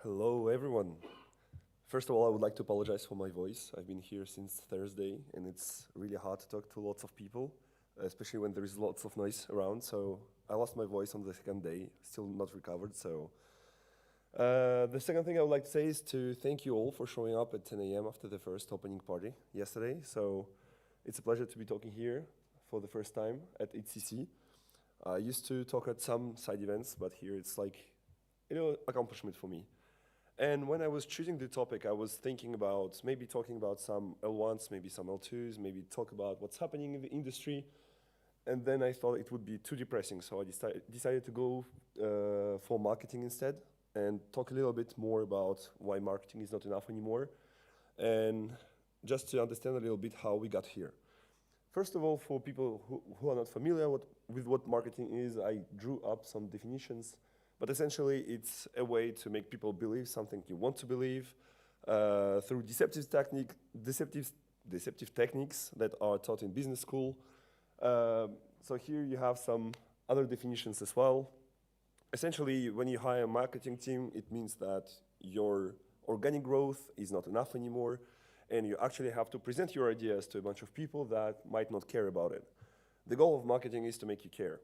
Hello, everyone. First of all, I would like to apologize for my voice. I've been here since Thursday, and it's really hard to talk to lots of people, especially when there is lots of noise around. So I lost my voice on the second day, still not recovered. The second thing I would like to say is to thank you all for showing up at 10 a.m. after the first opening party yesterday. So it's a pleasure to be talking here for the first time at HCC. I used to talk at some side events, but here it's like, accomplishment for me. And when I was choosing the topic, I was thinking about maybe talking about some L1s, maybe some L2s, maybe talk about what's happening in the industry. And then I thought it would be too depressing, so I decided to go for marketing instead and talk a little bit more about why marketing is not enough anymore, and just to understand a little bit how we got here. First of all, for people who are not familiar with what marketing is, I drew up some definitions. But essentially, it's a way to make people believe something you want to believe through deceptive techniques that are taught in business school. So here you have some other definitions as well. Essentially, when you hire a marketing team, it means that your organic growth is not enough anymore, and you actually have to present your ideas to a bunch of people that might not care about it. The goal of marketing is to make you care.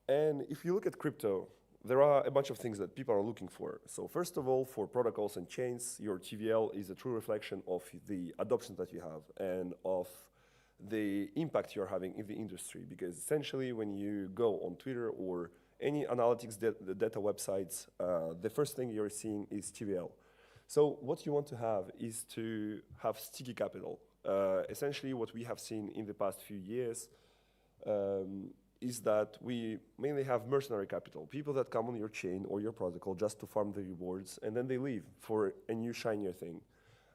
And if you look at crypto, there are a bunch of things that people are looking for. So first of all, for protocols and chains, your TVL is a true reflection of the adoption that you have and of the impact you're having in the industry. Because essentially, when you go on Twitter or any analytics data websites, the first thing you're seeing is TVL. So what you want to have is to have sticky capital. Essentially, what we have seen in the past few years is that we mainly have mercenary capital, people that come on your chain or your protocol just to farm the rewards, and then they leave for a new shinier thing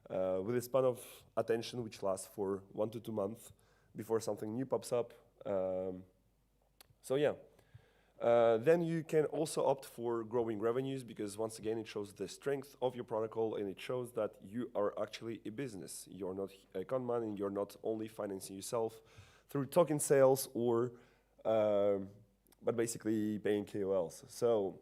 with a span of attention which lasts for 1 to 2 months before something new pops up. Then you can also opt for growing revenues because once again, it shows the strength of your protocol and it shows that you are actually a business. You're not a con man and you're not only financing yourself through token sales or but basically paying KOLs. So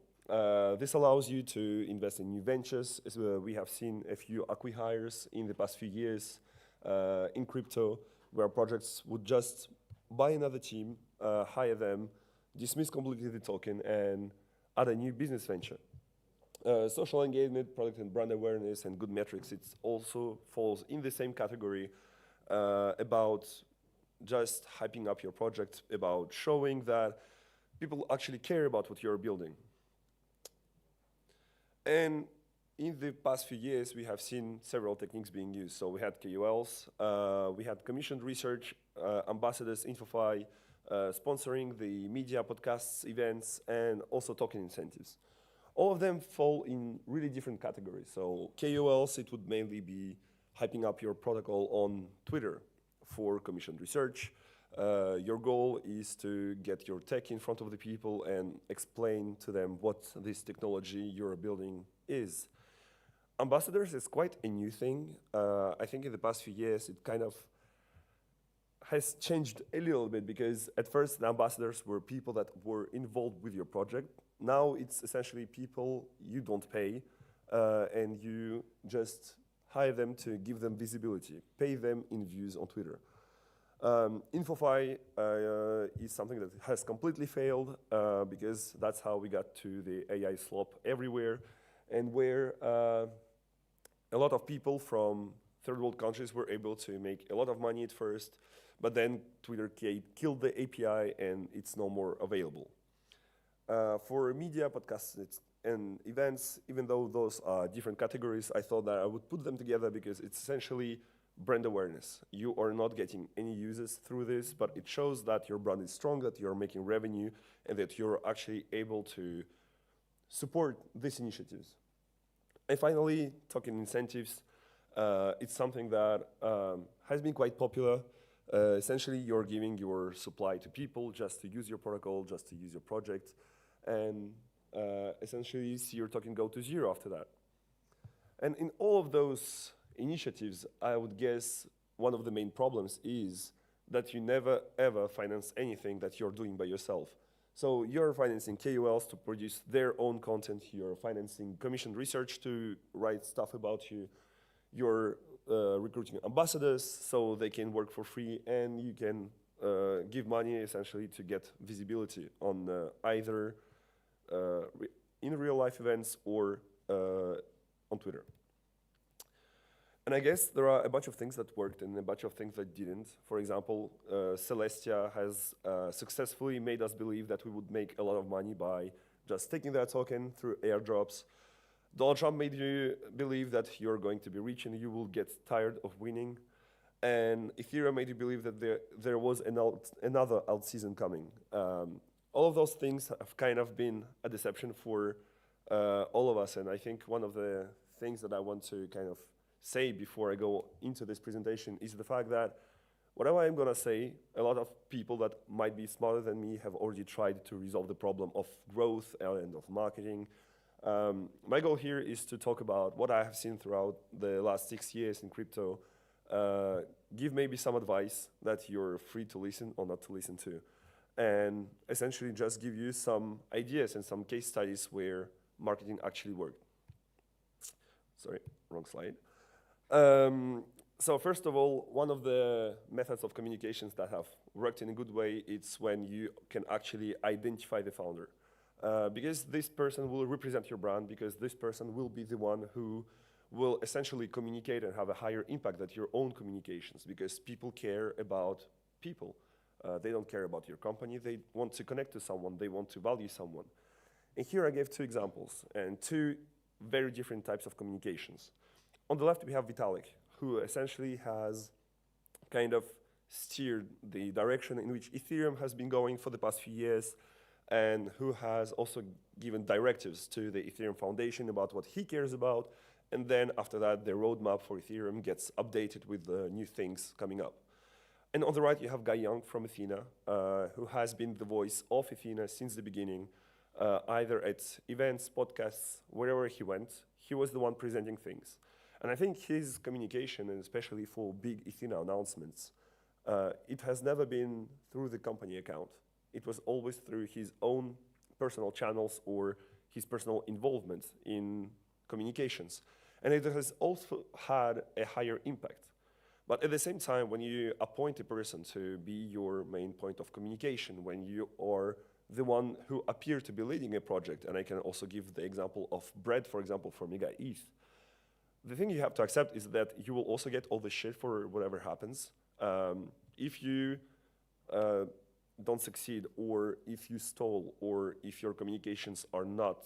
this allows you to invest in new ventures. As we have seen a few acqui-hires in the past few years in crypto, where projects would just buy another team, hire them, dismiss completely the token, and add a new business venture. Social engagement, product and brand awareness, and good metrics, it also falls in the same category about just hyping up your project, about showing that people actually care about what you're building. And in the past few years, we have seen several techniques being used. So we had KOLs, we had commissioned research, ambassadors, InfoFi, sponsoring the media, podcasts, events, and also token incentives. All of them fall in really different categories. So KOLs, it would mainly be hyping up your protocol on Twitter for commissioned research. Your goal is to get your tech in front of the people and explain to them what this technology you're building is. Ambassadors is quite a new thing. I think in the past few years, it kind of has changed a little bit because at first the ambassadors were people that were involved with your project. Now it's essentially people you don't pay and you just hire them to give them visibility, pay them in views on Twitter. InfoFi is something that has completely failed because that's how we got to the AI slop everywhere and where a lot of people from third world countries were able to make a lot of money at first, but then Twitter killed the API and it's no more available. For media, podcasts, and events, even though those are different categories, I thought that I would put them together because it's essentially brand awareness. You are not getting any users through this, but it shows that your brand is strong, that you're making revenue, and that you're actually able to support these initiatives. And finally, token incentives. It's something that has been quite popular. Essentially, you're giving your supply to people just to use your protocol, just to use your project, and essentially you see your token go to zero after that. And in all of those initiatives, I would guess one of the main problems is that you never ever finance anything that you're doing by yourself. So you're financing KOLs to produce their own content. You're financing commissioned research to write stuff about you. You're recruiting ambassadors so they can work for free, and you can give money essentially to get visibility on either in real life events or on Twitter. And I guess there are a bunch of things that worked and a bunch of things that didn't. For example, Celestia has successfully made us believe that we would make a lot of money by just taking that token through airdrops. Donald Trump made you believe that you're going to be rich and you will get tired of winning. And Ethereum made you believe that there was another alt season coming. All of those things have kind of been a deception for all of us. And I think one of the things that I want to kind of say before I go into this presentation is the fact that whatever I'm going to say, a lot of people that might be smarter than me have already tried to resolve the problem of growth and of marketing. My goal here is to talk about what I have seen throughout the last 6 years in crypto, give maybe some advice that you're free to listen or not to listen to, and essentially just give you some ideas and some case studies where marketing actually worked. Sorry, wrong slide. So first of all, one of the methods of communications that have worked in a good way, it's when you can actually identify the founder. Because this person will represent your brand, because this person will be the one who will essentially communicate and have a higher impact than your own communications, because people care about people. They don't care about your company. They want to connect to someone. They want to value someone. And here I gave 2 examples and 2 very different types of communications. On the left, we have Vitalik, who essentially has kind of steered the direction in which Ethereum has been going for the past few years, and who has also given directives to the Ethereum Foundation about what he cares about. And then after that, the roadmap for Ethereum gets updated with new things coming up. And on the right, you have Guy Young from Athena, who has been the voice of Athena since the beginning, either at events, podcasts, wherever he went. He was the one presenting things. And I think his communication, and especially for big Athena announcements, it has never been through the company account. It was always through his own personal channels or his personal involvement in communications. And it has also had a higher impact. But at the same time, when you appoint a person to be your main point of communication, when you are the one who appear to be leading a project, and I can also give the example of Brett, for example, for Mega ETH, the thing you have to accept is that you will also get all the shit for whatever happens. If you don't succeed, or if you stall, or if your communications are not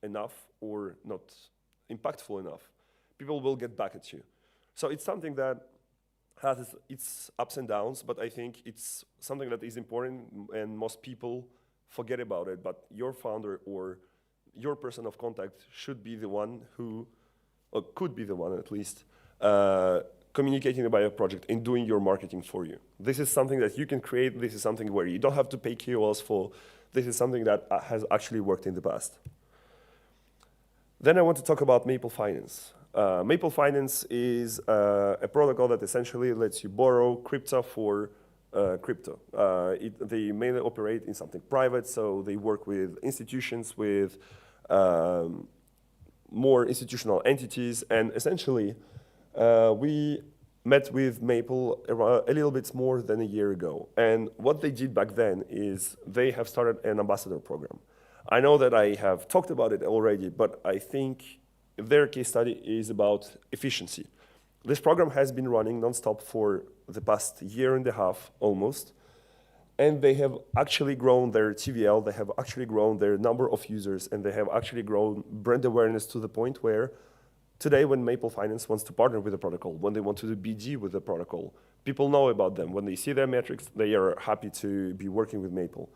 enough or not impactful enough, people will get back at you. So it's something that has its ups and downs, but I think it's something that is important and most people forget about it. But your founder or your person of contact should be the one who, or could be the one at least, communicating about your project and doing your marketing for you. This is something that you can create. This is something where you don't have to pay KOLs for. This is something that has actually worked in the past. Then I want to talk about Maple Finance. Maple Finance is a protocol that essentially lets you borrow crypto for crypto. They mainly operate in something private, so they work with institutions, with more institutional entities, and essentially we met with Maple a little bit more than a year ago. And what they did back then is they have started an ambassador program. I know that I have talked about it already, but I think their case study is about efficiency. This program has been running nonstop for the past year and a half, almost, and they have actually grown their TVL, they have actually grown their number of users, and they have actually grown brand awareness to the point where today when Maple Finance wants to partner with the protocol, when they want to do BD with the protocol, people know about them. When they see their metrics, they are happy to be working with Maple.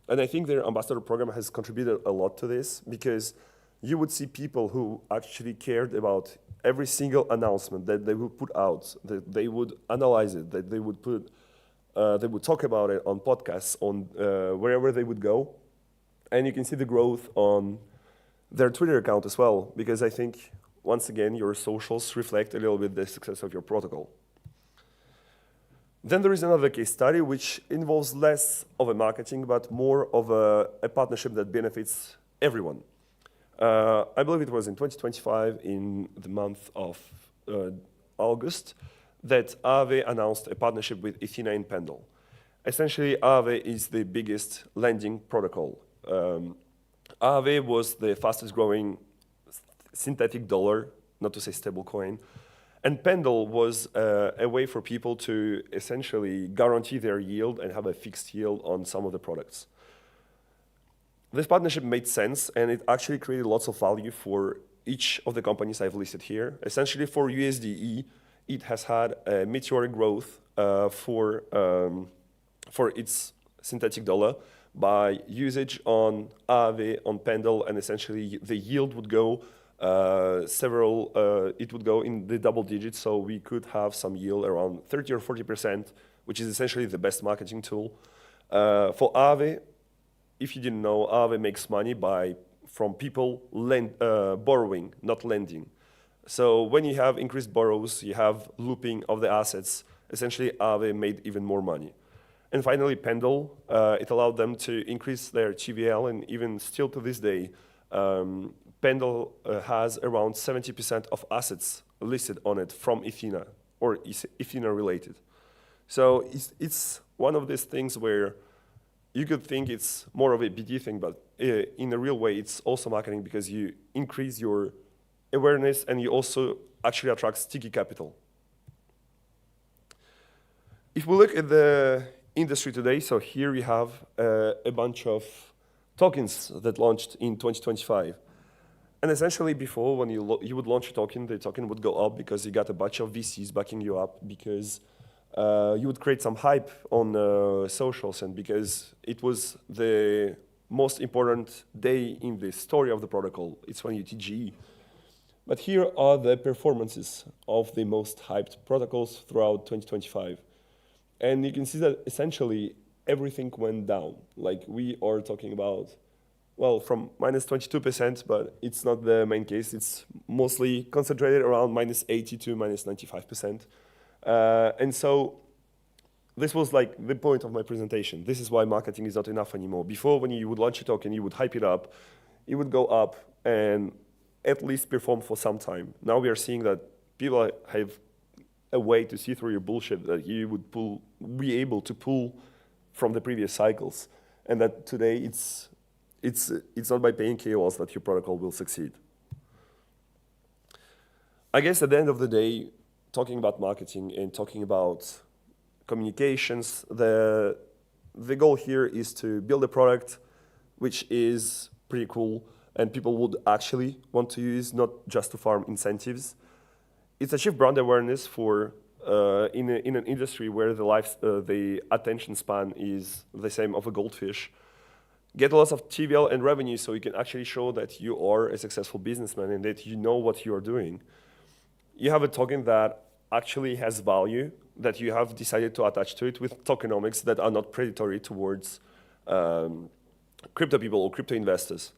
And I think their ambassador program has contributed a lot to this, because you would see people who actually cared about every single announcement that they would put out, that they would analyze it, that they would talk about it on podcasts, on wherever they would go. And you can see the growth on their Twitter account as well, because I think, once again, your socials reflect a little bit the success of your protocol. Then there is another case study which involves less of a marketing, but more of a partnership that benefits everyone. I believe it was in 2025, in the month of August, that Aave announced a partnership with Ethena and Pendle. Essentially, Aave is the biggest lending protocol. Aave was the fastest growing synthetic dollar, not to say stable coin. And Pendle was a way for people to essentially guarantee their yield and have a fixed yield on some of the products. This partnership made sense, and it actually created lots of value for each of the companies I've listed here. Essentially, for USDE, it has had a meteoric growth for its synthetic dollar by usage on Aave, on Pendle, and essentially the yield would go it would go in the double digits, so we could have some yield around 30 or 40%, which is essentially the best marketing tool. For Aave, if you didn't know, Aave makes money from people borrowing, not lending. So when you have increased borrows, you have looping of the assets. Essentially, Aave made even more money. And finally, Pendle, it allowed them to increase their TVL, and even still to this day, Pendle has around 70% of assets listed on it from Ethena, or Ethena related. So it's one of these things where you could think it's more of a BD thing, but in a real way, it's also marketing, because you increase your awareness and you also actually attract sticky capital. If we look at the industry today, so here we have a bunch of tokens that launched in 2025. And essentially before, when you would launch a token, the token would go up because you got a bunch of VCs backing you up, because you would create some hype on socials, and because it was the most important day in the story of the protocol. It's when UTGE. But here are the performances of the most hyped protocols throughout 2025. And you can see that essentially everything went down. Like, we are talking about, well, from minus 22%, but it's not the main case. It's mostly concentrated around minus 80 to minus 95%. And so this was like the point of my presentation. This is why marketing is not enough anymore. Before, when you would launch a token, you would hype it up, it would go up and at least perform for some time. Now we are seeing that people have a way to see through your bullshit that you would be able to pull from the previous cycles, and that today it's not by paying KOLs that your protocol will succeed. I guess at the end of the day, talking about marketing and talking about communications, the goal here is to build a product which is pretty cool and people would actually want to use, not just to farm incentives. It's achieve brand awareness for in an industry where the attention span is the same of a goldfish. Get lots of TVL and revenue so you can actually show that you are a successful businessman and that you know what you are doing. You have a token that actually has value, that you have decided to attach to it with tokenomics that are not predatory towards crypto people or crypto investors.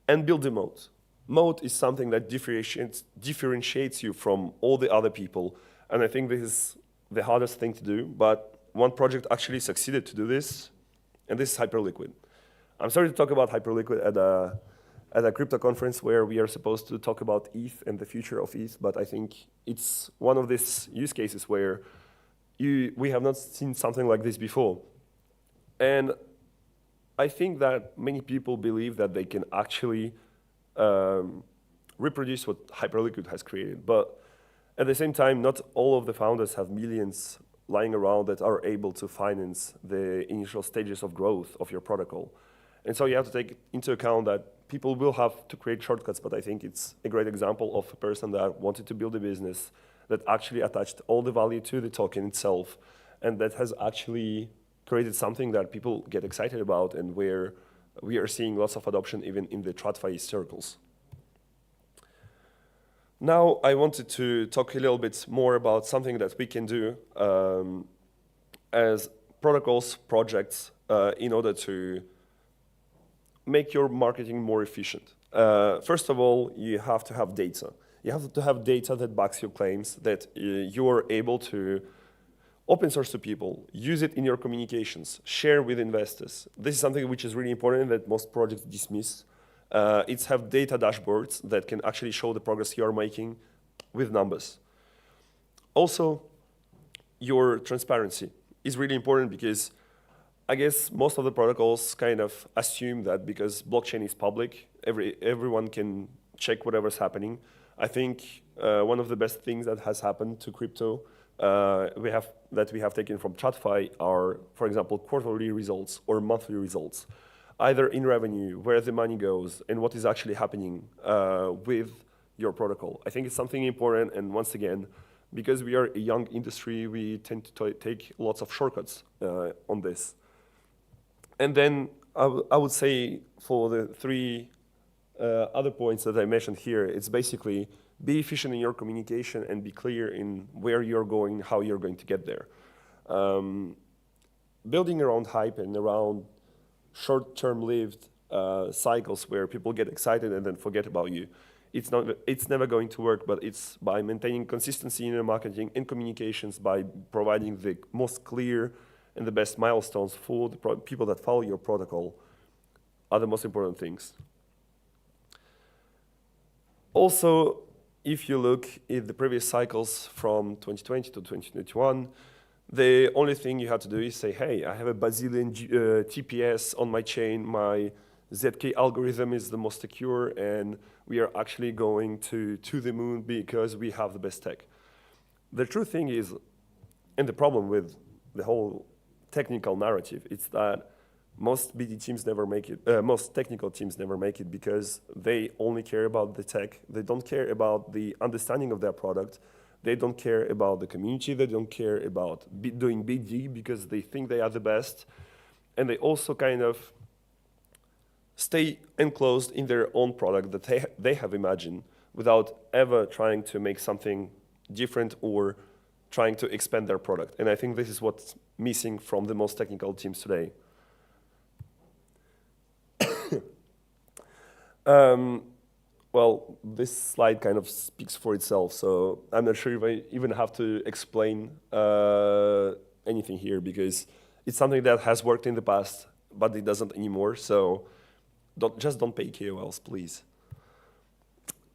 And build a moat. Moat is something that differentiates you from all the other people. And I think this is the hardest thing to do, but one project actually succeeded to do this, and this is Hyperliquid. I'm sorry to talk about Hyperliquid at a crypto conference where we are supposed to talk about ETH and the future of ETH, but I think it's one of these use cases where we have not seen something like this before. And I think that many people believe that they can actually reproduce what Hyperliquid has created, but at the same time, not all of the founders have millions lying around that are able to finance the initial stages of growth of your protocol. And so you have to take into account that people will have to create shortcuts, but I think it's a great example of a person that wanted to build a business that actually attached all the value to the token itself, and that has actually created something that people get excited about and where we are seeing lots of adoption even in the TradFi circles. Now I wanted to talk a little bit more about something that we can do as protocols, projects, in order to make your marketing more efficient. First of all, you have to have data. You have to have data that backs your claims, that you are able to Open source to people, use it in your communications, share with investors. This is something which is really important that most projects dismiss. It's have data dashboards that can actually show the progress you are making with numbers. Also, your transparency is really important because I guess most of the protocols kind of assume that because blockchain is public, everyone can check whatever's happening. I think one of the best things that has happened to crypto we have taken from TradFi are, for example, quarterly results or monthly results, either in revenue, where the money goes, and what is actually happening with your protocol. I think it's something important, and once again, because we are a young industry, we tend to take lots of shortcuts on this. And then I would say for the three other points that I mentioned here, it's basically be efficient in your communication and be clear in where you're going, how you're going to get there. Building around hype and around short-term lived cycles where people get excited and then forget about you, it's never going to work, but it's by maintaining consistency in your marketing and communications, by providing the most clear and the best milestones for the people that follow your protocol are the most important things. Also, if you look at the previous cycles from 2020 to 2021, the only thing you had to do is say, hey, I have a bazillion TPS on my chain, my ZK algorithm is the most secure, and we are actually going to the moon because we have the best tech. The true thing is, and the problem with the whole technical narrative, it's that most BD teams never make it, most technical teams never make it because they only care about the tech. They don't care about the understanding of their product. They don't care about the community. They don't care about doing BD because they think they are the best. And they also kind of stay enclosed in their own product that they have imagined without ever trying to make something different or trying to expand their product. And I think this is what's missing from the most technical teams today. Well, this slide kind of speaks for itself, so I'm not sure if I even have to explain anything here because it's something that has worked in the past, but it doesn't anymore, so just don't pay KOLs, please.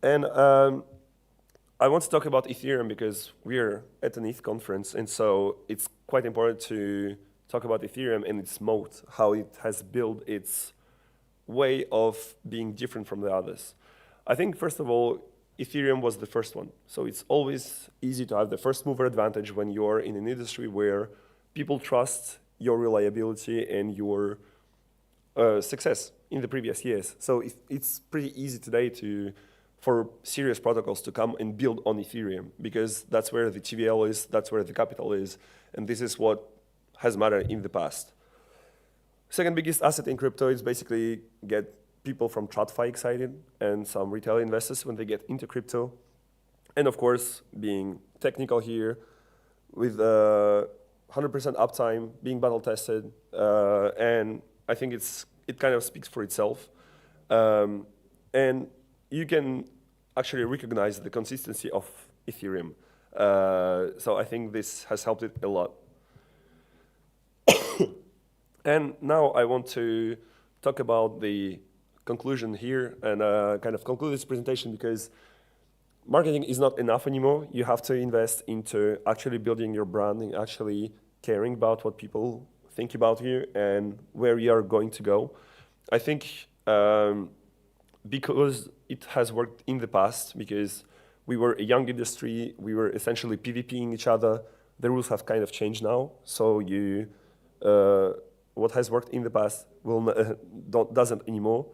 And I want to talk about Ethereum because we're at an ETH conference, and so it's quite important to talk about Ethereum and its moat, how it has built its way of being different from the others. I think, first of all, Ethereum was the first one. So it's always easy to have the first mover advantage when you're in an industry where people trust your reliability and your success in the previous years. So it's pretty easy today for serious protocols to come and build on Ethereum because that's where the TVL is, that's where the capital is, and this is what has mattered in the past. Second biggest asset in crypto is basically get people from TradFi excited and some retail investors when they get into crypto. And of course, being technical here with 100% uptime, being battle tested, and I think it kind of speaks for itself. And you can actually recognize the consistency of Ethereum. So I think this has helped it a lot. And now I want to talk about the conclusion here and kind of conclude this presentation because marketing is not enough anymore. You have to invest into actually building your brand and actually caring about what people think about you and where you are going to go. I think because it has worked in the past, because we were a young industry, we were essentially PvPing each other, the rules have kind of changed now. So what has worked in the past doesn't anymore.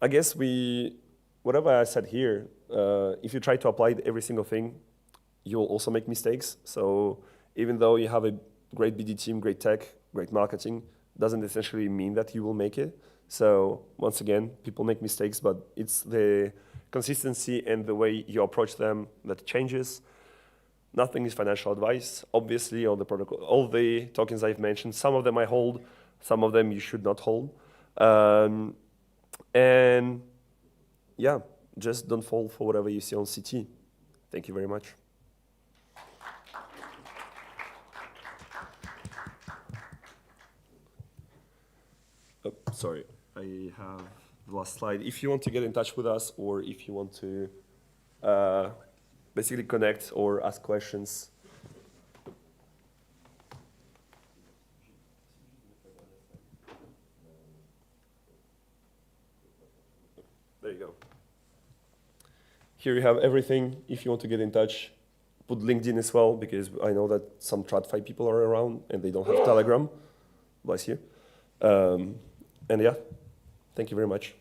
I guess whatever I said here, if you try to apply every single thing, you will also make mistakes. So even though you have a great BD team, great tech, great marketing, doesn't essentially mean that you will make it. So once again, people make mistakes, but it's the consistency and the way you approach them that changes. Nothing is financial advice. Obviously, all the tokens I've mentioned, some of them I hold, some of them you should not hold. And yeah, just don't fall for whatever you see on CT. Thank you very much. sorry, I have the last slide. If you want to get in touch with us, or if you want to basically connect or ask questions. There you go. Here you have everything. If you want to get in touch, put LinkedIn as well, because I know that some TradFi people are around and they don't have Telegram. Bless you. And yeah, thank you very much.